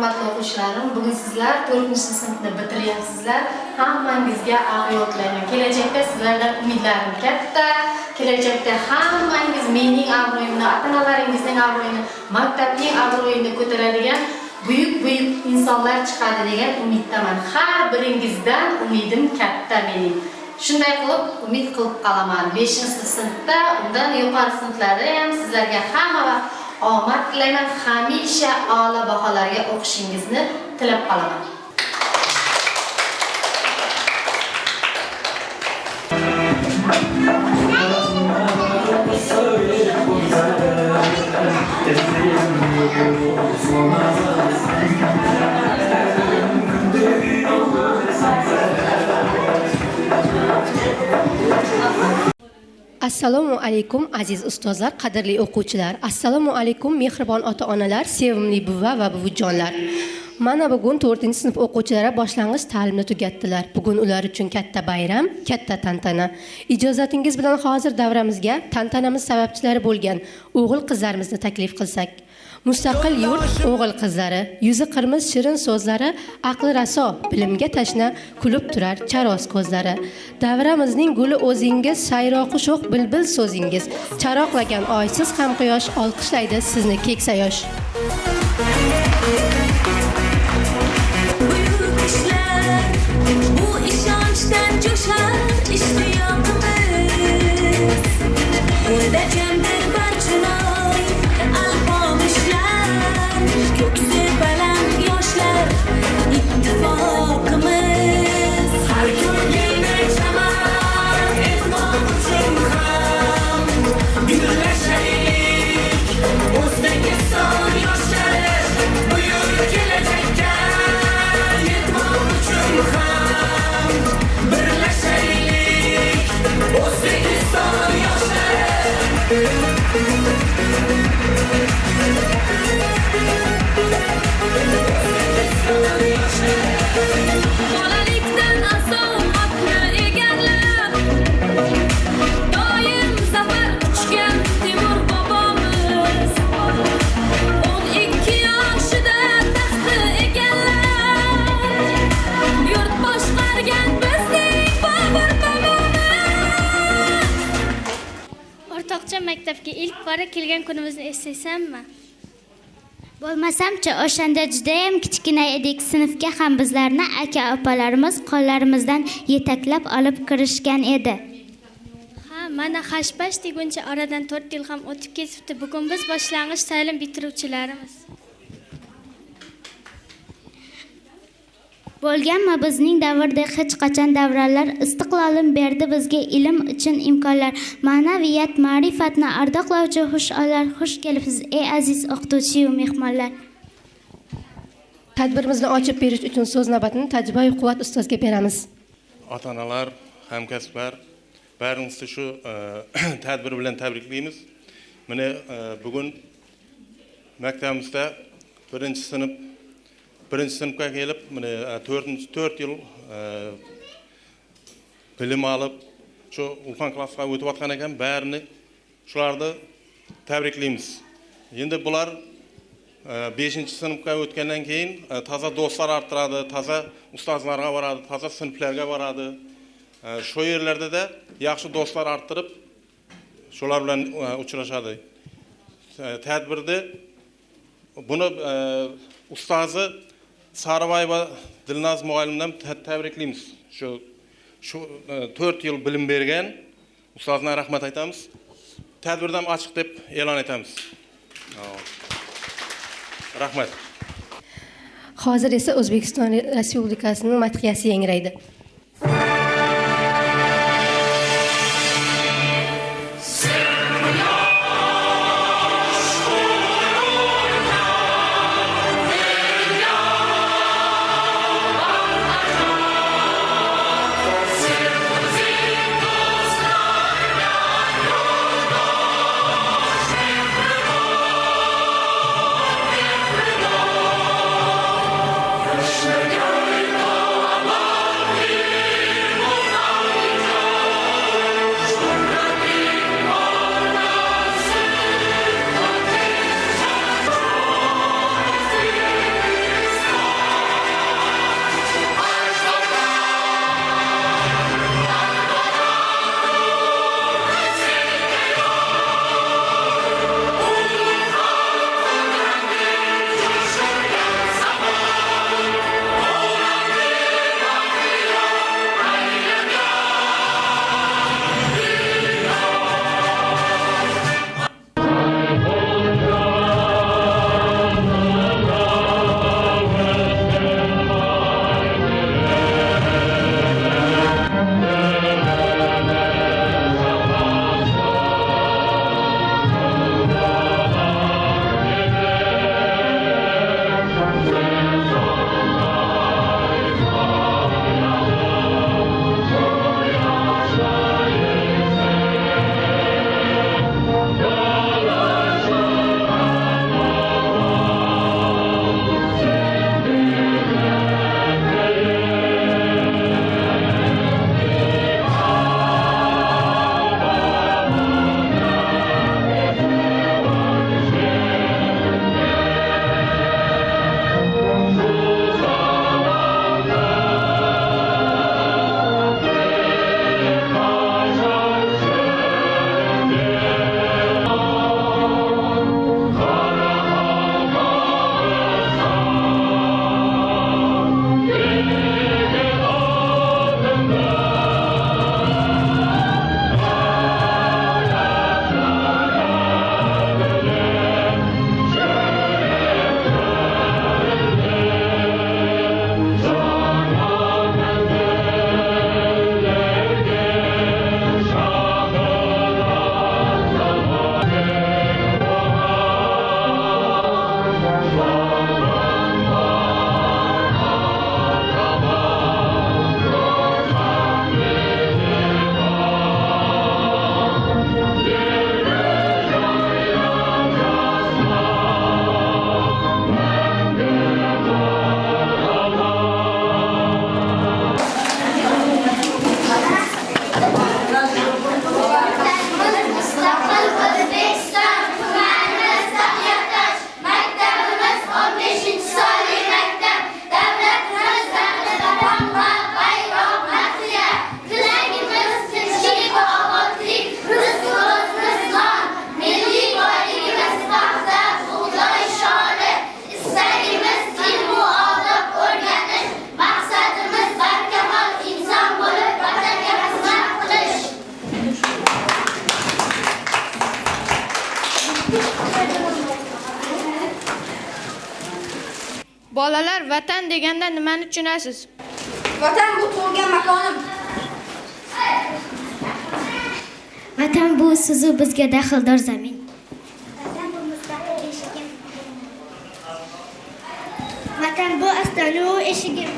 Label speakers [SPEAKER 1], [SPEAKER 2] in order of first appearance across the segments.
[SPEAKER 1] hurmatli o'quvchilarim, bugun sizlar 4-sinfni bitiryapsizlar. Hammangizga afiyat tilayman. Kelajakda sizlardan umidlarim katta. Kelajakda hammangiz mening obro'yimni, ota-onalaringizning obro'yini, maktabning obro'yini ko'taradigan buyuk insonlar chiqadi degan umiddaman. Har biringizdan umidim katta mening. Shunday qilib umid qilib qolaman. 5-sinfda, undan yuqori sinflarda ham sizlarga hamma vaqt omad tilayman. Hamisha a'lo baholarga o'qishingizni tilab qolaman.
[SPEAKER 2] Assalomu alaykum aziz ustozlar, qadrli o'quvchilar. Assalomu alaykum mehribon ota-onalar, sevimli buva va buvijonlar. Mana bugun 4-sinf o'quvchilari boshlang'ich ta'limni tugatdilar. Bugun ular uchun katta bayram, katta tantana. Ijozatingiz bilan hozir davramizga tantanamiz sababchilari bo'lgan o'g'il-qizlarimizni taklif qilsak. Mustaqil yurt o'g'il-qizlari, yuzi qirmiz shirin so'zlari, aqli raso, bilimga tashna, kulib turar charos ko'zlari. Davramizning guli o'zingiz, sayroqi sho'x bilbil so'zingiz. Charoqlagan oysiz ham quyosh olqishlaydi sizni keksa yosh.
[SPEAKER 3] Bu ishonchdan jo'shar ishtiyoqimiz. Unda jamdir barchinoy alpomishlar, ko'ksi baland yoshlar ittifoqimiz. Har ko'ngilda chaman etmoq uchun ham birlashaylik. O'zbekiston yoshlari buyuk kelajakka yetmoq uchun ham birlashaylik. O'zbekiston yoshlari bolalikdan asomatni egallab, doim zafar quchgan Temur bobomiz. 12 yoshida taxtni egallab, yurt boshqargan bizning Bobur bobomiz.
[SPEAKER 4] O'rtoqcha maktabga ilk bora kelgan kunimizni eslaysanmi?
[SPEAKER 5] Bo'lmasamchi, o'shanda juda ham kichkina edik. Sinfga ham bizlarni aka-opalarimiz qo'llarimizdan yetaklab olib kirishgan edi.
[SPEAKER 4] Ha, mana hashpash deguncha oradan 4 yil ham o'tib ketibdi. Bugun biz boshlang'ich ta'lim bitiruvchilarimiz.
[SPEAKER 5] Bo'lganmi bizning davrda hech qachon davralar istiqlolim berdi bizga ilm uchun imkonlar. Ma'naviyat, ma'rifatni ardoqlovchi xushonlar. Xush kelibsiz ey aziz o'qituvchi va mehmonlar.
[SPEAKER 2] Tadbirimizni ochib berish uchun so'z navbatini Tajboy Quvvat ustozga beramiz.
[SPEAKER 6] Ota-onalar, hamkasblar, baringizni shu tadbir bilan tabriklaymiz. Mana bugun maktabimizda 1-sinfga kelib, mana 4 yil bilim olib, shu ulkan klassga o'tib atgan ekan, barini shularni tabriklaymiz. Endi bular 5-sinfga o'tgandan keyin toza do'stlar orttiradi, toza ustozlarga boradi, toza sinflarga boradi. Shu yerlarda da yaxshi do'stlar orttirib, shular bilan uchrashadi. Tadbirda buni ustozi Sarıbayeva Dilnaz muallimdan tabriklaymiz. Şu 4 yıl bilim bergen ustozga rahmat aytamiz. Tadbirdan ochiq deb e'lon etamiz. Rahmat.
[SPEAKER 2] Hozir esa O'zbekiston Respublikasining madhiyasi yangraydi.
[SPEAKER 3] Yaşlı gönül Allah
[SPEAKER 4] Bolalar, vatan deganda nimani tushunasiz?
[SPEAKER 7] Vatan bu tug'ilgan makonim.
[SPEAKER 5] Vatan bu sizu bizga daxldor zamin. Vatan bu ostona eshigim.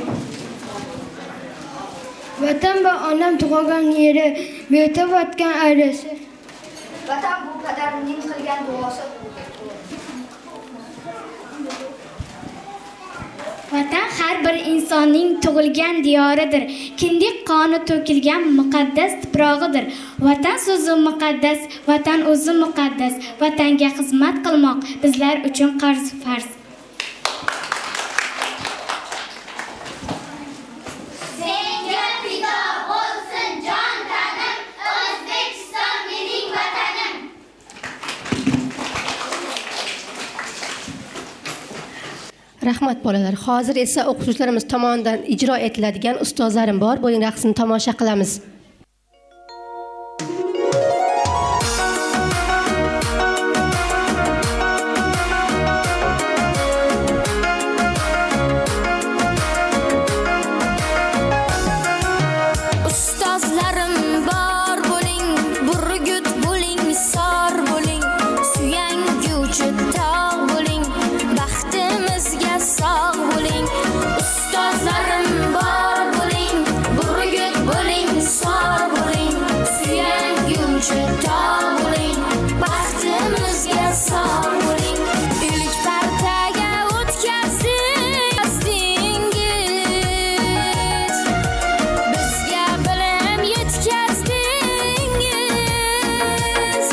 [SPEAKER 8] Vatan bu onam tug'ilgan yeri, betib o'tgan ayrasi.
[SPEAKER 7] Vatan bu qadamning qilgan duosi.
[SPEAKER 5] Vatan har bir insonning tug'ilgan diyoridir. Kindik qoni to'kilgan muqaddas tuprog'idir. Vatan so'zi muqaddas, vatan o'zi muqaddas. Vatanga xizmat qilmoq bizlar uchun qarz farz.
[SPEAKER 9] Senga fido bo'lsin jon tanim, O'zbekiston mening vatanim.
[SPEAKER 2] Rahmat bolalar. Hozir esa o'qituvchilarimiz tomonidan ijro etiladigan ustozlarim bor. Bo'ling raqsini tomosha qilamiz.
[SPEAKER 3] Ustozlarim bor bo'ling, burgut bo'ling, sor bo'ling, suyanguvchi tog' bo'ling, baxtimizga sog' bo'ling. Ustozlarim bor bo'ling, burgut bo'ling, sor bo'ling, suyanguvchi tog' bo'ling, baxtimizga sog' bo'ling. Ilk partaga o'tkazdingiz, bizga bilim yetkazdingiz,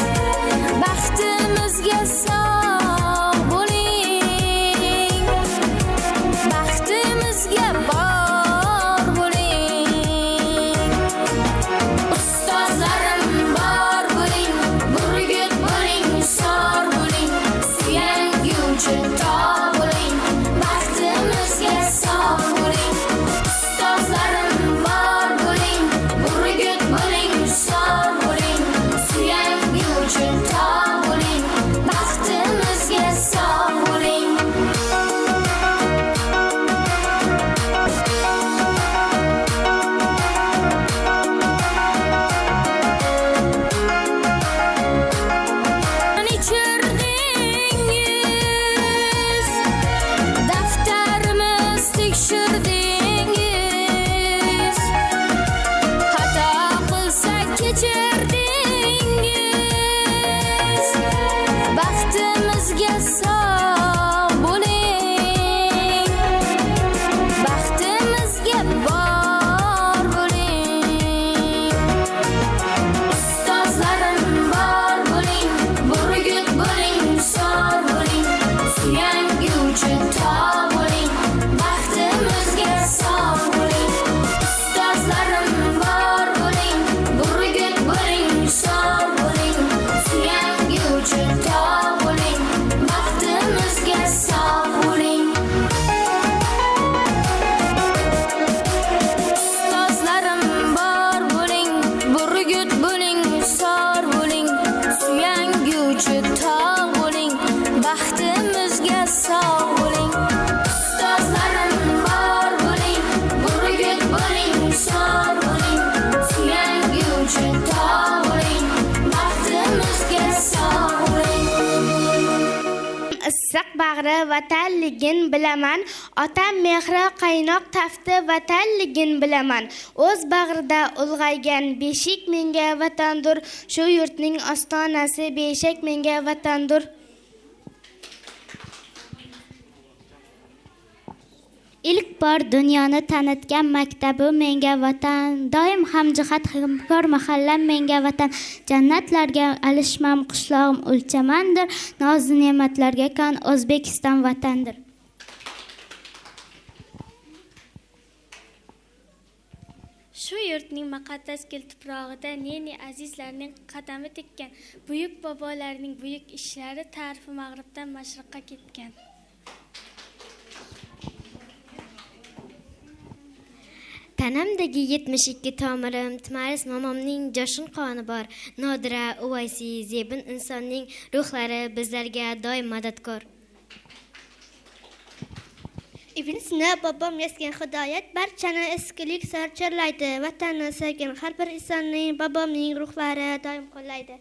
[SPEAKER 3] baxtimizga sog' bo'ling, baxtimizga bor bo'ling. Ustozlarim bor bo'ling, burgut bo'ling, sor bo'ling, suyanguvchi tog' bo'ling, baxtimizga sog' bo'ling. Ustozlarim bor bo'ling, burgut bo'ling, sor bo'ling, suyanguvchi tog' bo'ling, baxtimizga sog' bo'ling. Ichirdingiz, daftarimiz tekshirdingiz, xato qilsak kechirdingiz, baxtimizga sog' bo'ling, baxtimizga bor bo'ling. Ustozlarim bor bo'ling, burgut bo'ling, sor bo'ling, suyanguvchi tog' bo'ling, baxtimizga sog' bo'ling. Ustozlarim bor bo'ling, burgut bo'ling, sor bo'ling, suyanguvchi tog' bo'ling, baxtimizga sog' bo'ling. Ustozlarim bor bo'ling, burgut bo'ling, sor bo'ling, suyanguvchi tog' bo'ling, baxtimizga sog' bo'ling. Ustozlarim bor bo'ling, burgut bo'ling, sor bo'ling, suyanguvchi tog' bo'ling, baxtimizga sog' bo'ling.
[SPEAKER 5] Issiq bag'ri vatanligin bilaman, otam mehri qaynoq tafti vatanligin bilaman. O'z bag'rida ulg'aygan beshik menga vatandir, shu yurtning ostonasi beshak menga vatandir. İlk bor dunyoni tanitgan maktabi menga vatan, doim hamjihat hamkor mahallam menga vatan. Jannatlarga alishmam qishlog'im o'lchamandir, noz ne'matlarga kon O'zbekiston vatandir.
[SPEAKER 4] Shu yurtning muqaddas gul tuprog'ida ne azizlarning qadami tekkan, buyuk bobolarning buyuk ishlari tarifi mag'ribdan mashriqqa ketgan.
[SPEAKER 3] Tanamdagi 72 tomirim, Timaris momomning joshin qoni bor. Nodira, Uvaysi, Zebin insonning ruhlari bizlarga doim madadkor.
[SPEAKER 4] Ibn Sina bobom yozgan hidoyat barchani eskilik sarchirlaydi. Vatanni sevgan har bir insonning bobomning ruhlari doim qo'llaydi.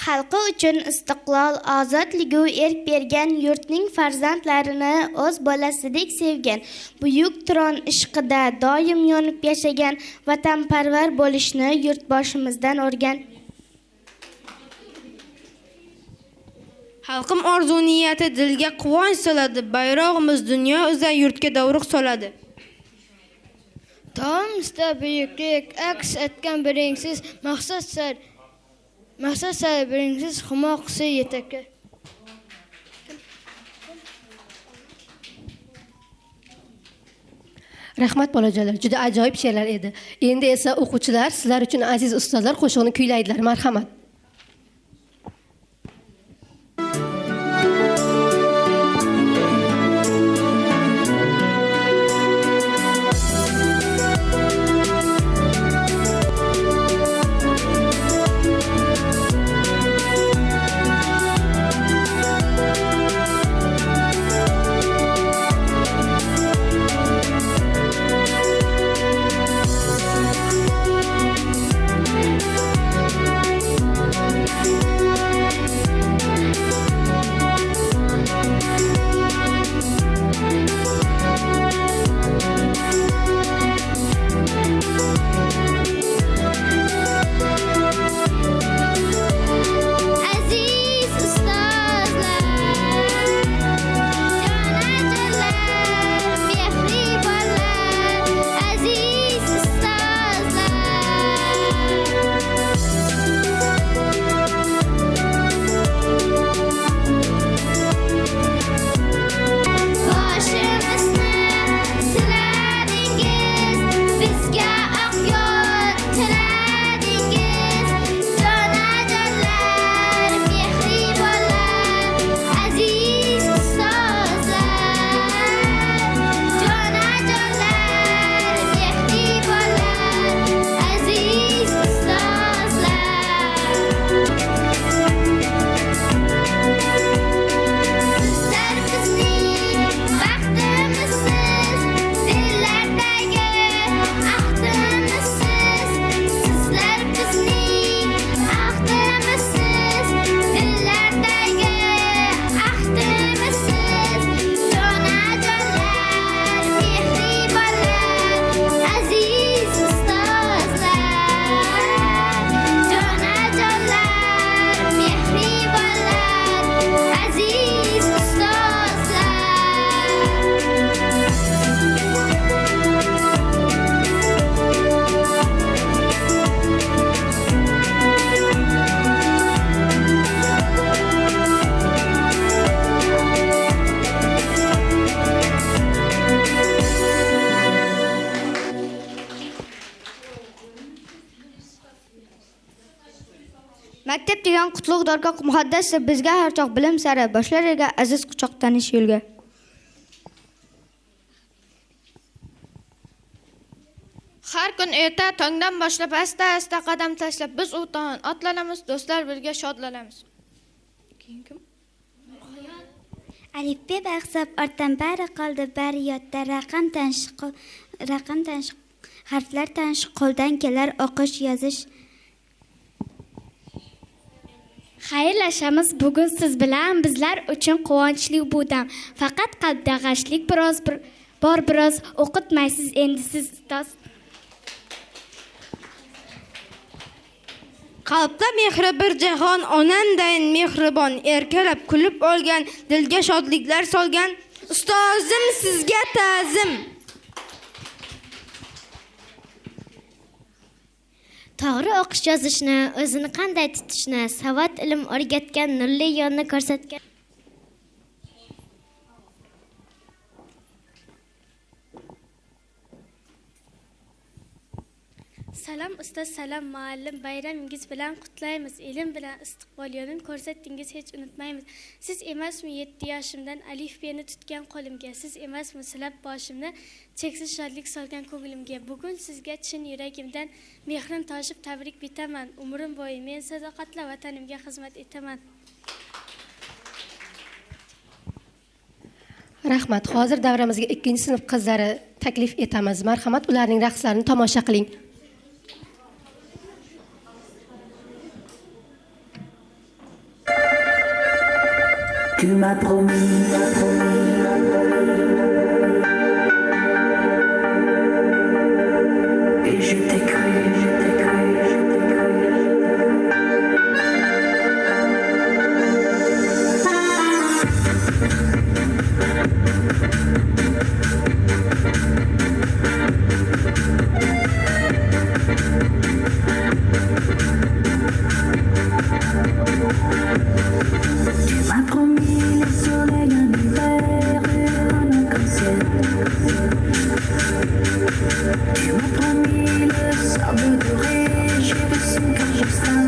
[SPEAKER 10] Xalqi uchun istiqlol, ozodligu erk bergan yurtning farzandlarini o'z bolasidek sevgan, buyuk Turon ishqida doim yonib yashagan, vatanparvar bo'lishni yurtboshimizdan o'rgan.
[SPEAKER 8] Xalqim orzu niyati dilga quvonch soladi, bayrog'imiz dunyo uzra yurtga dovruq soladi. Tomizda buyuklik aks etgan biringsiz maqsad sar biringsiz humoqsi yetakka.
[SPEAKER 2] Rahmat bolajonlar, juda ajoyib she'rlar edi. Endi esa o'quvchilar sizlar uchun aziz ustozlar qo'shig'ini kuylaydilar. Marhamat.
[SPEAKER 10] Maktab degan qutlug' dargoh muqaddas bizga har choq bilim sari boshlarga aziz quchoqtanish yo'lga.
[SPEAKER 8] Har kun erta tongdan boshlab asta qadam tashlab biz u tomon otlanamiz, do'stlar birga shodlanamiz. Keyin kim?
[SPEAKER 3] Alifbe hisob ortdan bari qoldi, bari yodda raqam tanish, harflar tanish, qo'ldan kelar o'qish, yozish.
[SPEAKER 4] Xayrlashamiz bugun siz bilan, bizlar uchun quvonchli bu dam. Faqat qalbda g'ashlik biroz o'qitmaysiz endi siz ustoz.
[SPEAKER 8] Qalbda mehri bir jahon, onandayin mehribon, erkalab kulib olgan, dilga shodliklar solgan, ustozim sizga ta'zim.
[SPEAKER 3] To'g'ri o'qish yozishni, o'zini qanday tutishni, savod ilm o'rgatgan, nurli yo'lni ko'rsatgan.
[SPEAKER 4] Salom ustoz, salom muallim. Bayramingiz bilan qutlaymiz. Ilm bilan istiqbol yo'lini ko'rsatdingiz, hech unutmaymiz. Siz emasmi 7 yoshimdan alifbeni tutgan qo'limga? Siz emasmi silab boshimni cheksiz shodlik solgan ko'nglimga? Bugun sizga chin yuragimdan mehrim toshib tabrik bitaman. Umrim bo'yi men sadoqatla vatanimga xizmat etaman.
[SPEAKER 2] Rahmat. Hozir davramizga 2-sinf qizlari taklif etamiz. Marhamat, ularning raqslarini tomosha qiling.
[SPEAKER 11] Tu m'as promis, et je t'ai cru. Tu m'as promis le soleil en hiver, un arc-en-ciel. Tu m'as promis le sable doré, j'ai vu son cœur justin.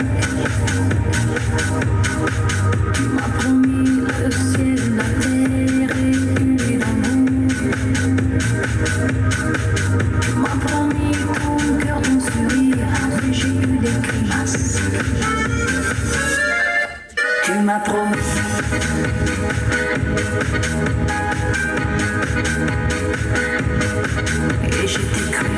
[SPEAKER 11] Tu m'as promis le ciel, la terre et l'amour. Tu m'as promis ton cœur, ton sourire, après j'ai eu des grimaces. Tu m'as promis. Et je t'ai cru.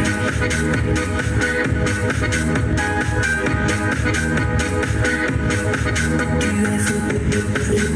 [SPEAKER 11] Tu es fou. Tu es fou.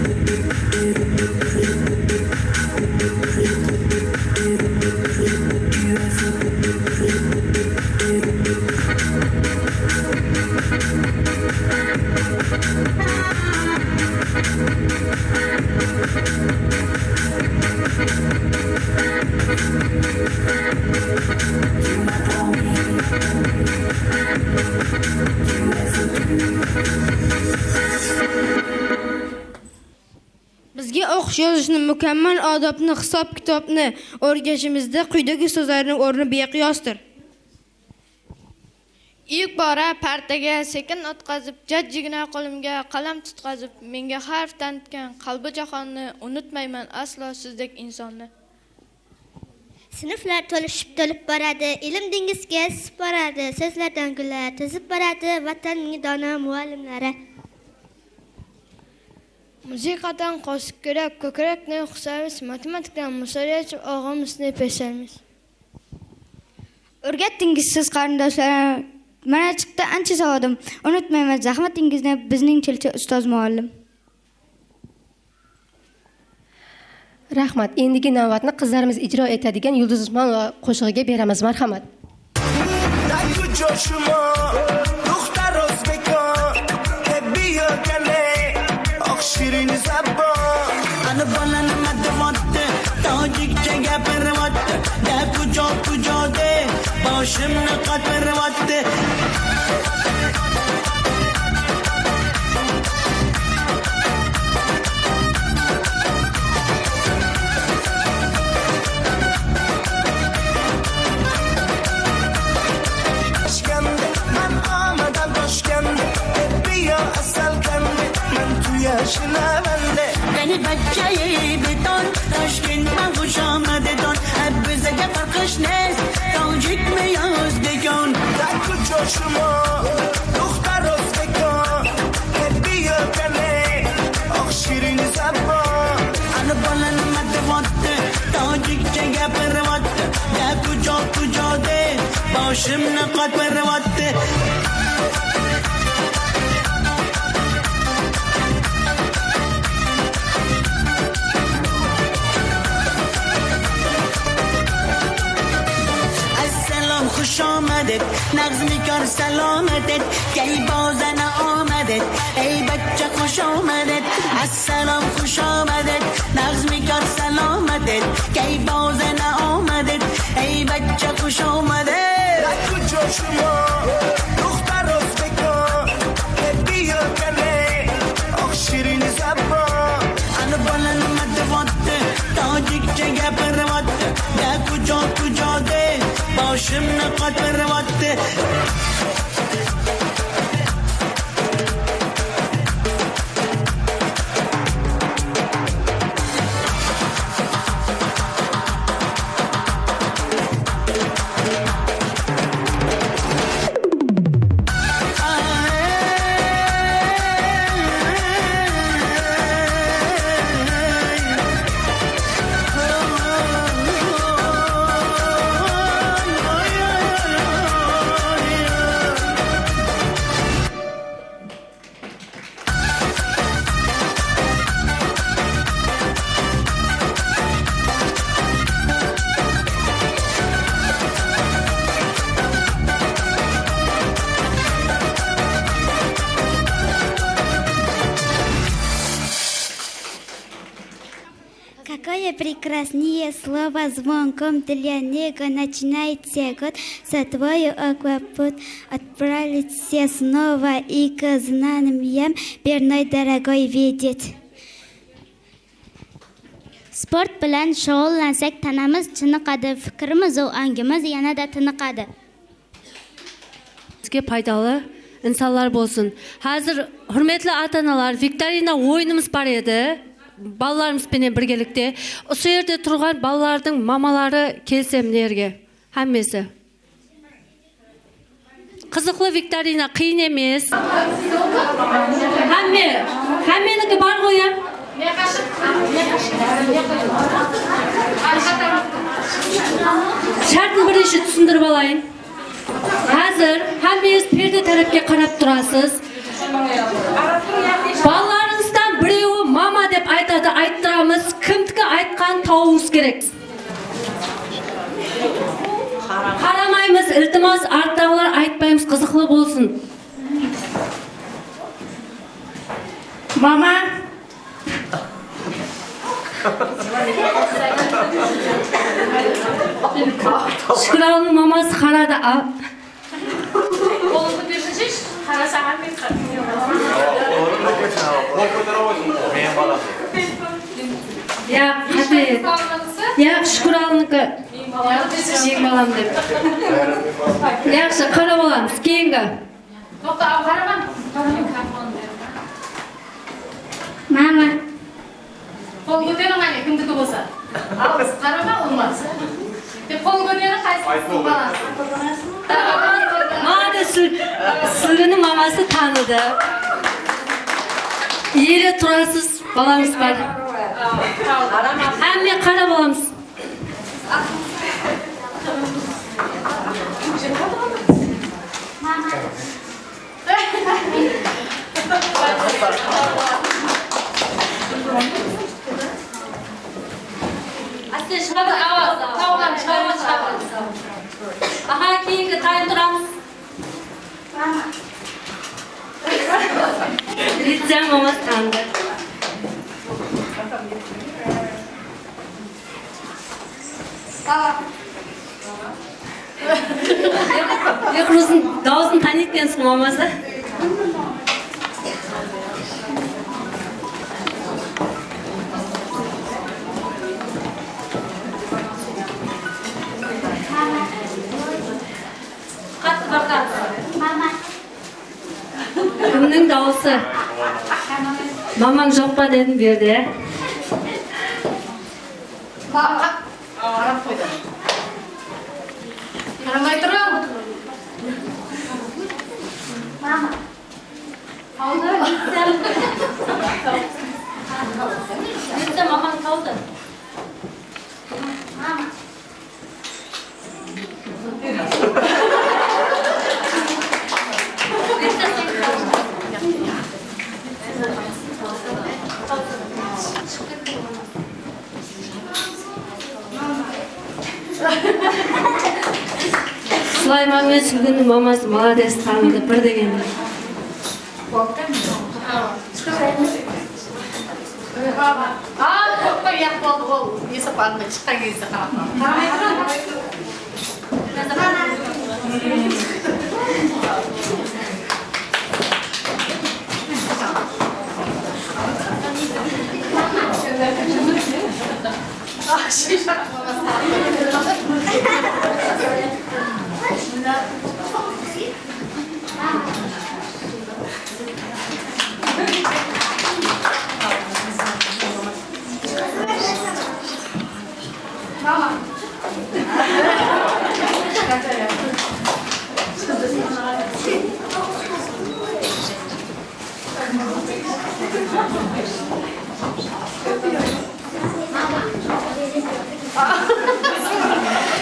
[SPEAKER 8] Bizga o'qish yozishni, mukammal odobni, hisob-kitobni o'rgatishimizda quyidagi so'zlarning o'rni beqiyosdir.
[SPEAKER 12] İlk bora partaga sekin o'tqazib, jajjigina qo'limga qalam tutqazib, menga harf tanitgan qalbi jahonni unutmayman aslo sizdek insonni.
[SPEAKER 10] Sinflar to'lib boradi, ilm dengizga suzib boradi, so'zlardan gullar tizib boradi, vatanning dono muallimlari.
[SPEAKER 12] Musiqadan qo'shiq kerak, ko'krakni xusamiz, matematikdan musolyachi og'amizni peshamiz.
[SPEAKER 13] O'rgatdingiz siz qarindoshlarim. Mana chiqdi ancha savodim. Unutmayman zahmatingizni, bizning chilchi ustoz muallim.
[SPEAKER 2] Rahmat. Endigi navbatni qizlarimiz ijro etadigan Yulduz Usmonova qo'shig'iga beramiz. Marhamat.
[SPEAKER 11] Boshimni qattiryapti. Man omadan toshganda, biyo asalganda, man tuyashlavanda. Beni bachchayi beton, Toshkentdan xushomadidan, bizga farqish nes. Tojikmi yo o'zbekon, taku joshimo, duxtar o'zbekon, biyo kale, oq shirin zabon. Ana bola nima deyapti, tojikcha gapiryapti, taku jode, boshimni qattiryapti. خوش آمدید نغز میکار سلامتت کی بازن آمدید ای بچه خوش آمدید السلام خوش آمدید نغز میکار سلامتت کی بازن آمدید ای بچه خوش آمدید کجا شما دختر ازبکان بیا کله آخ شیرین زبان انا بالا نمده واده تاجیک چه گپر واده ده کجا ده باش
[SPEAKER 14] boshimni qotiryapti.
[SPEAKER 10] Какое прекрасное слово звонком для него начинается год. За твою аквапот отправиться снова и к знаниям верной дорогой видеть. Sport bilan shug'ullansak tanamiz chiniqadi, fikrimiz va ongimiz yanada tiniqadi.
[SPEAKER 2] Sizga foydali insonlar bo'lsin. Hozir hurmatli ota-onalar, viktorina o'yinimiz bor edi. Balalarimiz bilan birgalikda. O'sha yerda turgan balalarning mamalari kelsa yerga. Hammasi. Qiziqli viktorina, qiyin emas. Hammeniki bor qo'ying. Shartni bir ishi tushuntirib olayın. Hozir hammangiz perda tarafga qarab turasiz. Balalaringizdan biri mama deb aytadi, ayttiramiz. Kimga aytgan tovush kerak. Qaramaymiz, iltimos, ortdagilar aytmaymiz, qiziqli bo'lsin. Mama Şükran'ın maması qaradi.
[SPEAKER 1] Qo'lni ko'tarsangiz, qarasa ham men
[SPEAKER 2] Ya, qatay. Ya, Şükran'niki. Yeng balam deb. Yaxshi, qarab olamiz. Keyingi.
[SPEAKER 1] To'xta, qaramam.
[SPEAKER 10] Mama.
[SPEAKER 1] Qo'l ko'taring, kimniki bo'lsa. Siz qarama, olmaz. Deb qo'l ko'taring, qaysi balasi.
[SPEAKER 2] Mana Sülgün'ün maması tanıdı. Yere turasız balamız var. Hem de kara balamız. Aslında şurada avaz. Tavlan, çavaz. Aha keyingi tayın turamız. Lütfen mama tanıdı. Yok Rus'un davasını tanıtkensin maması. Katı bakalım. Kimning davası? Mamam jo'qpa dedim berdi.
[SPEAKER 1] Qarab qo'ydi. Qaramay turing. Mama. Qoldi. Bitta mamam qoldi. Mama.
[SPEAKER 2] Süleyman ve Sülgün'ün maması malades tanıdı bir degeni.
[SPEAKER 1] Qo'y yaq bo'ldi, bo'ldi. Yesa qoldi, chiqqan kezda qarab.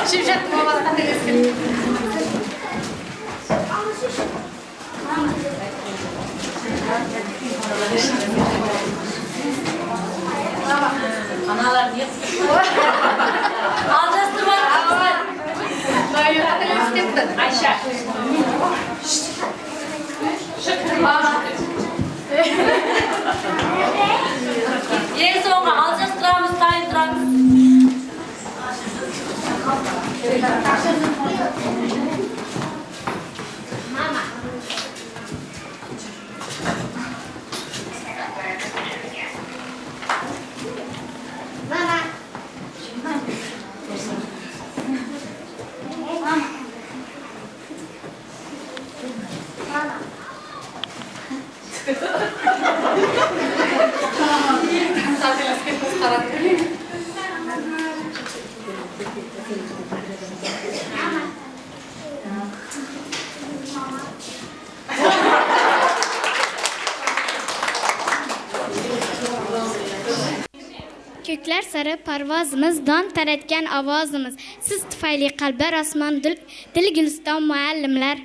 [SPEAKER 1] Shimshat mama qanday
[SPEAKER 15] Analar niye? Alacağız mı?
[SPEAKER 1] Böyle qanday
[SPEAKER 15] Ayşe. En sonunda alacağız duramız, tayın duramız.
[SPEAKER 3] Mama.
[SPEAKER 10] Ko'klar sari parvozimiz, don taratgan ovozimiz. Siz tufayli qalblar osmon, dil guliston muallimlar.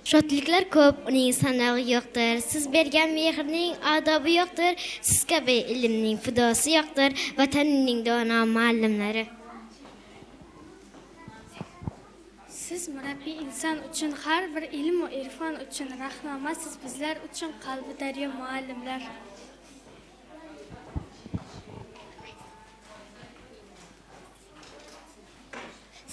[SPEAKER 3] Shodliklar ko'p, uning sanog'i yo'qdir. Siz bergan mehrning odobi yo'qdir. Siz kabi ilmning fidosi yo'qdir. Vatanning dono muallimlari.
[SPEAKER 4] Siz murabbiy inson uchun, har bir ilm va irfon uchun rahnoma, siz bizlar uchun qalbi daryo muallimlar.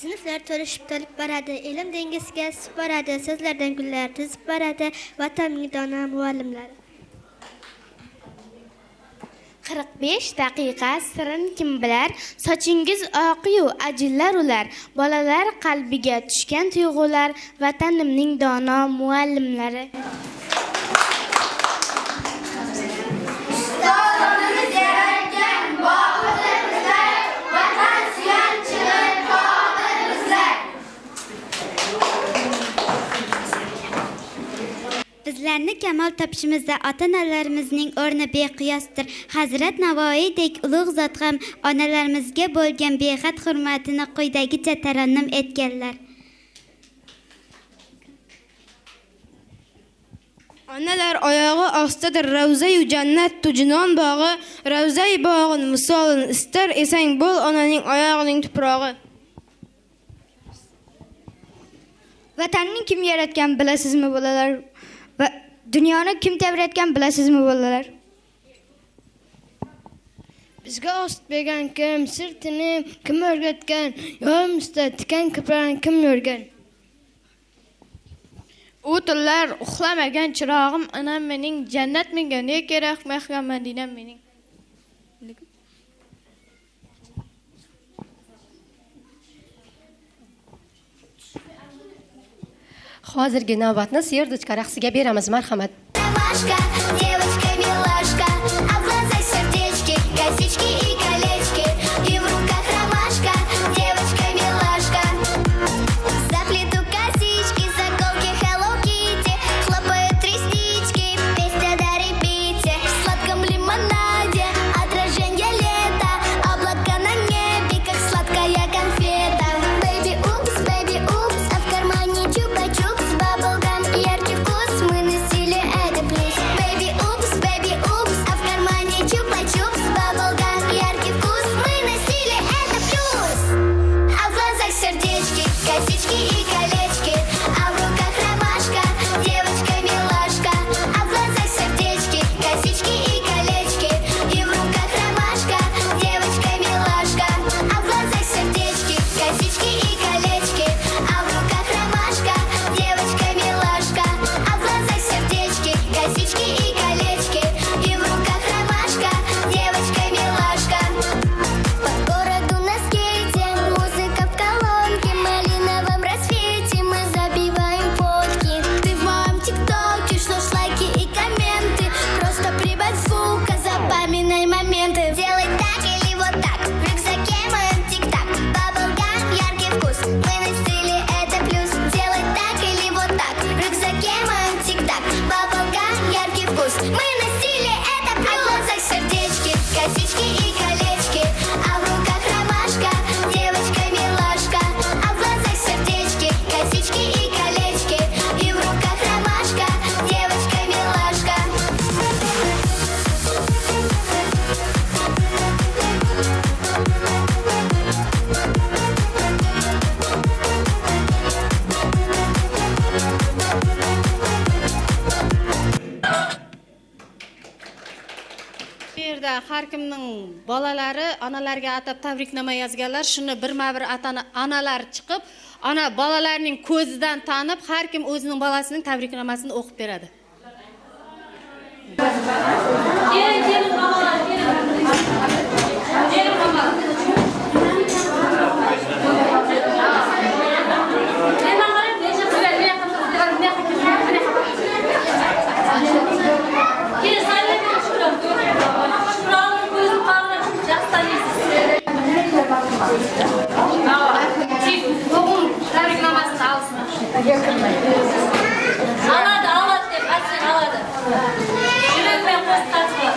[SPEAKER 3] Sinflar to'lishib to'lib boradi, ilm dengiziga suzib boradi, sizlardan gullar tizib boradi, vatanning dono muallimlari.
[SPEAKER 10] 45 daqiqa sirin kim bilar, sochingiz oqiyu ajinlar ular, bolalar qalbiga tushgan tuyg'ular, vatanimning dono muallimlari.
[SPEAKER 9] Ustozimiz yaratgan boqirimizlar, vatan suyanchilar qodirimizlar.
[SPEAKER 5] Bizlarni kamol topishimizda ota-onalarimizning o'rni beqiyosdir. Hazrat Navoiydek ulug' zot ham onalarimizga bo'lgan behad hurmatini quyidagicha tarannum etganlar.
[SPEAKER 8] Onalar oyog'i ostidir ravza-yu jannat tujinon bog'i, ravza-yu bog'in misolini istar esang bo'l onaning oyog'ining tuprog'i.
[SPEAKER 13] Vatanni kim yaratgan bilasizmi bolalar? Va dunyoni kim tebratgan bilasizmi bolalar?
[SPEAKER 12] Bizga ost bergan kim, sirtini kim o'rgatgan, yo'limizda tikan kiprani kim yo'rgan? U tunlar uxlamagan chirog'im anam mening, jannat menga ne kerak, Makka Madinam mening.
[SPEAKER 2] Hozirgi navbatni Serdochka raqsiga beramiz, marhamat.
[SPEAKER 9] Машка, девочка милашка, а в глазах сердечки, косички и колечки, и в руках ромашка, девочка милашка. Заплету косички, заколки Hello Kitty, хлопают реснички, песня до репите. В сладком лимонаде отражение лета, облака на небе, как сладкая конфета. Baby, упс, а в кармане чупа-чупс, баблгам, яркий вкус, мы носили это плюс. Baby, упс, а в кармане чупа-чупс, баблгам, яркий вкус, мы носили это плюс. А в глазах сердечки, косички и колечки, а в руках ромашка, девочка милашка. А в глазах сердечки, косички и колечки, и в руках ромашка, девочка милашка. А в глазах сердечки, косички и колечки, а в руках ромашка, девочка милашка. А в глазах сердечки, косички и колечки, и в руках ромашка, девочка милашка. По городу на скейте, музыка в колонке, в малиновом рассвете мы забиваем фотки. Ты в моем тиктоке шлешь лайки и комменты, просто прибавь звука, запоминай моменты. Делай так или вот так, в рюкзаке моем тик-так, баблгам, яркий вкус, мы носили это плюс. Делай так или вот так, в рюкзаке моем тик-так, баблгам, яркий вкус, мы носили это плюс. косички и колечки, а в руках ромашка, девочка-милашка, а в глазах сердечки, косички и колечки, и в руках ромашка, девочка-милашка.
[SPEAKER 16] Bu yerda har kimning bolalari onalarga atab tabriknoma yozganlar. Shuni birma-bir onalar chiqib, ona bolalarning ko'zidan tanib, har kim o'zining bolasining tabriknomasini o'qib beradi.
[SPEAKER 15] Keling, mamalar, keling. Keling, mamalar. Aladi deb aytsan aladi. Yurakdan qo'zg'atib.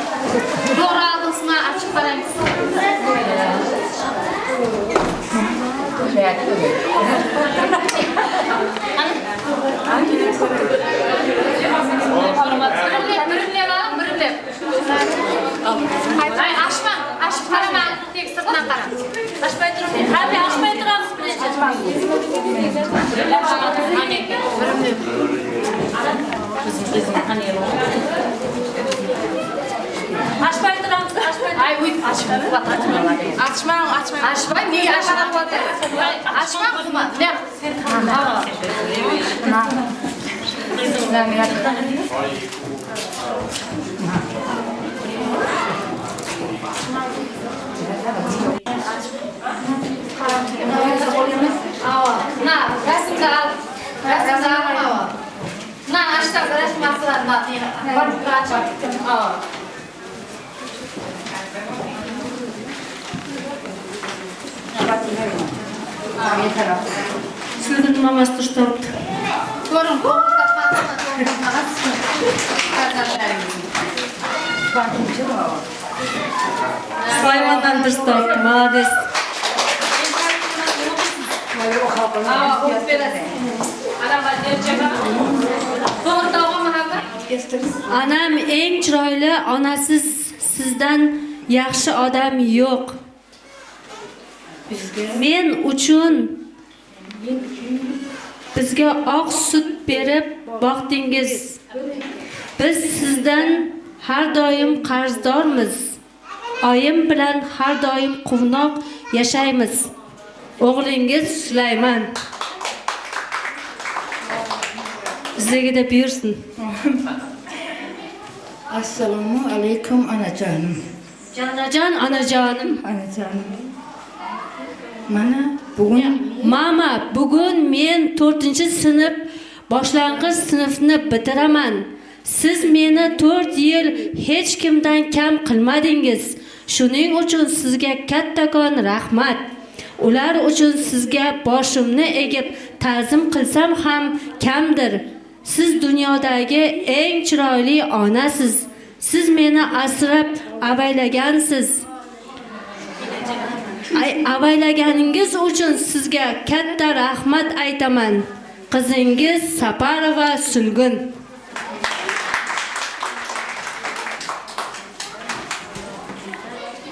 [SPEAKER 1] To'g'ri aldingizmi? Ochib qaraymiz. Ay, açma qarama, tek sirtdan qara.
[SPEAKER 15] Açmay turing. Hadi açmay turamiz birinchi. Açmay turamiz, açmay.
[SPEAKER 1] Ay, uy, açma. Açma, niye açma? Açma, qilma. Na, rasmga al. Na, ashta rasm aslan, na, bir qachon.
[SPEAKER 16] Sizlarning nimamas turibdi?
[SPEAKER 1] Ko'ring,
[SPEAKER 16] Saymandan turibdi. Молодец.
[SPEAKER 17] Anam eng chiroyli, onasiz sizdan yaxshi odam yo'q. Men uchun bizga oq sut berib boqdingiz. Biz sizdan har doim qarzdormiz. Oyim bilan har doim quvnoq yashaymiz. O'g'lingiz Sulaymon. Sizga da buyursin.
[SPEAKER 18] Assalomu alaykum onajonim.
[SPEAKER 17] Jonajon, onajonim.
[SPEAKER 18] Onajonim. Mana
[SPEAKER 17] bugun men 4-sinf boshlang'ich sinfni bitiraman. Siz meni 4 yil hech kimdan kam qilmadingiz. Shuning uchun sizga kattakon rahmat. Ular uchun sizga boshimni egib ta'zim qilsam ham kamdir. Siz dunyodagi eng chiroyli onasiz. Siz meni asrab avaylagansiz. Avaylaganingiz uchun sizga katta rahmat aytaman. Qizingiz Saparova Sulgun.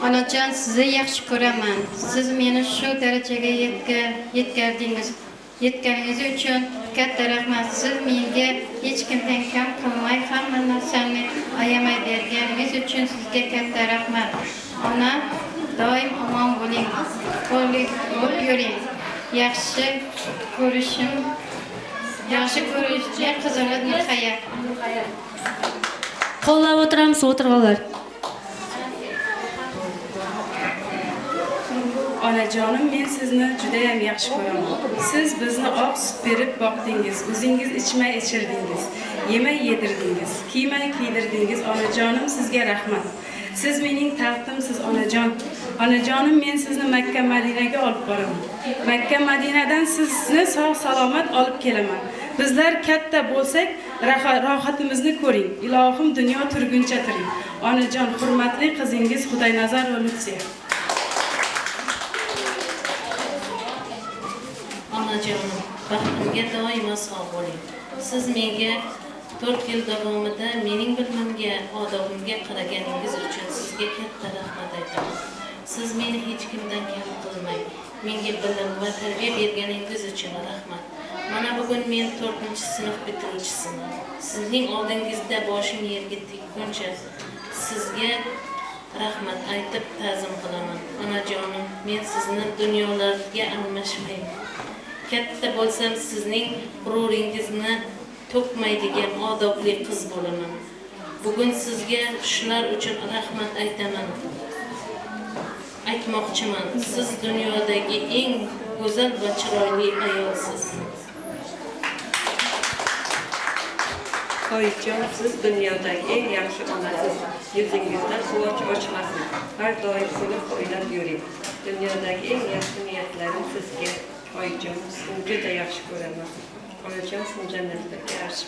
[SPEAKER 16] Onajon, sizni yaxshi ko'raman. Siz meni shu darajaga yetganingiz uchun katta rahmat. Siz menga hech kimdan kam qilmay hamma narsani ayamay berganingiz uchun sizga katta rahmat. Ona, doim omon bo'ling. Bo'lib yuring. Yaxshi ko'rishga qiziqib hayot.
[SPEAKER 17] Qo'llab o'tiramiz, o'tirganlar.
[SPEAKER 19] Onajonim, men sizni juda ham yaxshi ko'raman. Siz bizni oq sut berib boqdingiz, o'zingiz ichmay ichirdingiz, yemay yedirdingiz, kiymay kiydirdingiz. Onajonim, sizga rahmat. Siz mening taxtimsiz, onajon. Onajonim, men sizni Makka Madinaga olib boraman. Makka Madinadan sizni sog' salomat olib kelaman. Bizlar katta bo'lsak, rohatimizni ko'ring. Ilohim dunyo turguncha turing. Onajon, hurmatli qizingiz Xudoynazar va Lutsiya.
[SPEAKER 18] Onajonim, baxtimga doimo sog' bo'ling. Siz menga 4 yil davomida mening bilimimga, odobimga qaraganingiz uchun sizga katta rahmat aytaman. Siz meni hech kimdan kam qilmang. Menga bilim va tarbiya berganingiz uchun rahmat. Mana bugun men 4-sinf bitiruvchisiman. Sizning oldingizda boshim yerga tekkuncha sizga rahmat aytib ta'zim qilaman. Onajonim, men sizni dunyolarga almashmayman. Katta bo'lsam sizning g'ururingizni to'kmaydigan odobli qiz bo'laman. Bugun sizga shular uchun rahmat aytmoqchiman. Siz dunyodagi eng go'zal va chiroyli ayolsiz.
[SPEAKER 20] Oyijon, siz dunyodagi eng yaxshi onasiz. Yuzingizdan quvonch ochmasin. Har doim shuni o'ylab yuring. Dunyodagi eng yaxshi niyatlarim sizga. Oyijon, sizni juda yaxshi ko'raman. Onajon, sizni jannatdagi arsh.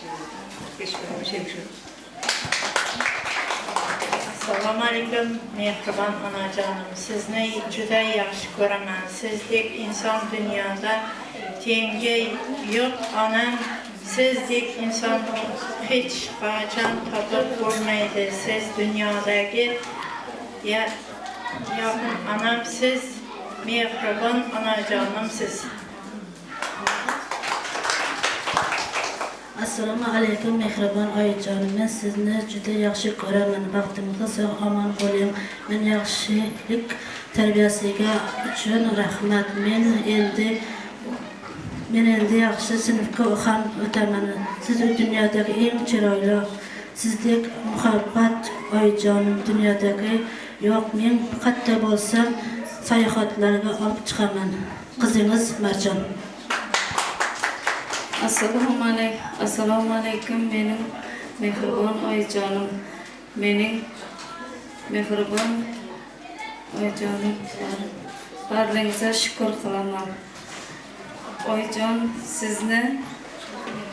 [SPEAKER 16] Assalomu alaykum, mehribon onajonim. Sizni juda yaxshi ko'raman. Sizdek inson dunyoda tengi yo'q onam. Sizdek inson hech qachon topib bo'lmaydi. Siz dunyodagi yaqin onam, siz mehribon onajonimsiz.
[SPEAKER 18] Assalomu alaykum, mehribon oyijonim. Men sizni juda yaxshi ko'raman. Baxtimga sog' omon bo'ling. Men yaxshilik tarbiyasiga uchun rahmat. Men endi yaxshi sinfga ham o'taman. Siz dunyodagi eng chiroyli, sizdek muhabbat oyijonim dunyodagi yo'q. Men katta bo'lsam sayohatlarga olib chiqaman. Qizingiz Marjon.
[SPEAKER 21] Assalomu alaykum mening mehribon oyijonim. Mening mehribon oyijonim. Barlig'ingizga shukr qilaman. Oyijon, sizni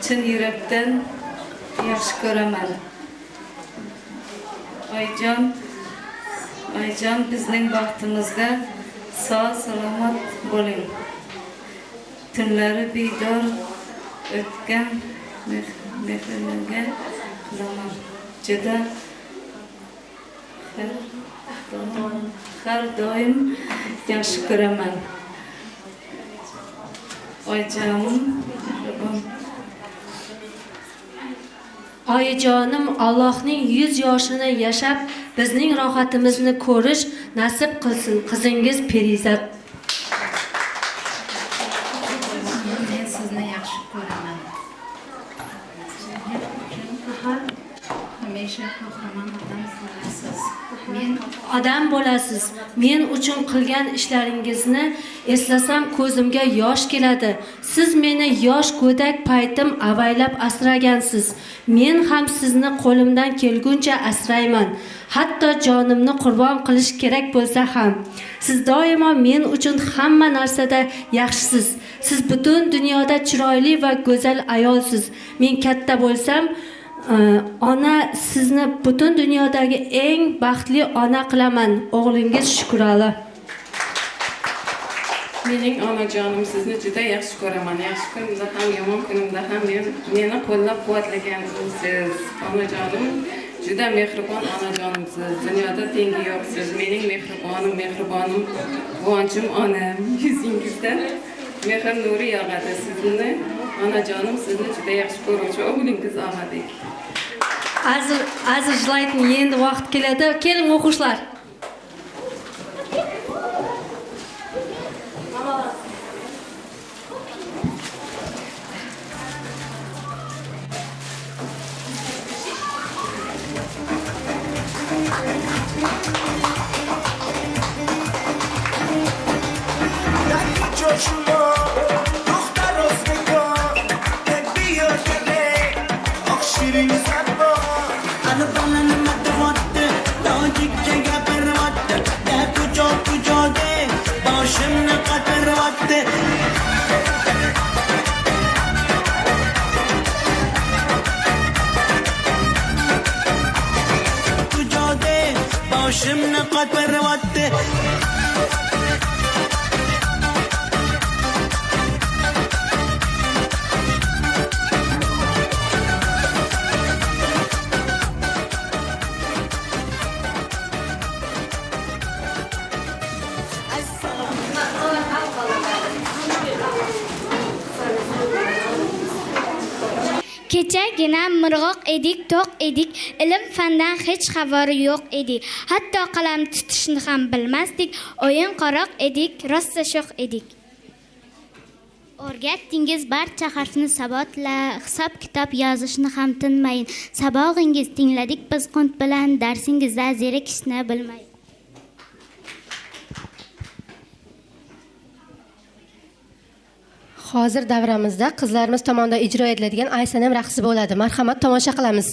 [SPEAKER 21] chin yurakdan yaxshi ko'raman. Oyijon, bizning baxtimizga sog' salomat bo'ling. Tunlari bedor o'tgan mehrlarga qilaman. Juda har doim yaxshi ko'raman.
[SPEAKER 17] Oyijonim, Allohning 100 yoshini yashab, bizning rohatimizni ko'rish nasib qilsin. Qizingiz Perizat.
[SPEAKER 16] Men sizni yaxshi ko'raman. Hamisha qahramon
[SPEAKER 17] odam bo'lasiz. Men uchun qilgan ishlaringizni eslasam ko'zimga yosh keladi. Siz meni yosh go'dak paytim avaylab asragansiz. Men ham sizni qo'limdan kelguncha asrayman. Hatto jonimni qurbon qilish kerak bo'lsa ham. Siz doimo men uchun hamma narsada yaxshisiz. Siz butun dunyoda chiroyli va go'zal ayolsiz. Men katta bo'lsam, ona sizni butun dunyodagi eng baxtli ona qilaman. O'g'lingiz Shukrali.
[SPEAKER 19] Mening onajonim, sizni juda yaxshi ko'raman. Yaxshi kunimda ham, yomon kunimda ham meni qo'llab-quvvatlagansiz. Onajonim, juda mehribon onajonimsiz. Dunyoda tengi yo'qsiz. Mening mehribonim, quvonchim onam. Yuzingizda mehr nuri yog'adi. Sizni onajonim, sizni juda yaxshi ko'ruvchi o'g'lingiz og'adek.
[SPEAKER 17] Aziz Laytni endi vaqt keladi. Keling o'quvchilar.
[SPEAKER 14] yoshimni qotiryapti.
[SPEAKER 10] Kechagina mirg'oq edik, to'q edik, ilm fandan hech xabari yo'q edik. Hatto qalam tutishni ham bilmasdik, o'yin qaroq edik, rosa sho'x edik.
[SPEAKER 5] O'rgatdingiz barcha harfni sabotla, hisob kitob yozishni ham tinmayin. Sabog'ingiz tingladik biz qunt bilan, darsingizda zerikishni bilmayin.
[SPEAKER 2] Hozir davramizda qizlarimiz tomonidan ijro etiladigan Aysanam raqsi bo'ladi. Marhamat, tomosha qilamiz.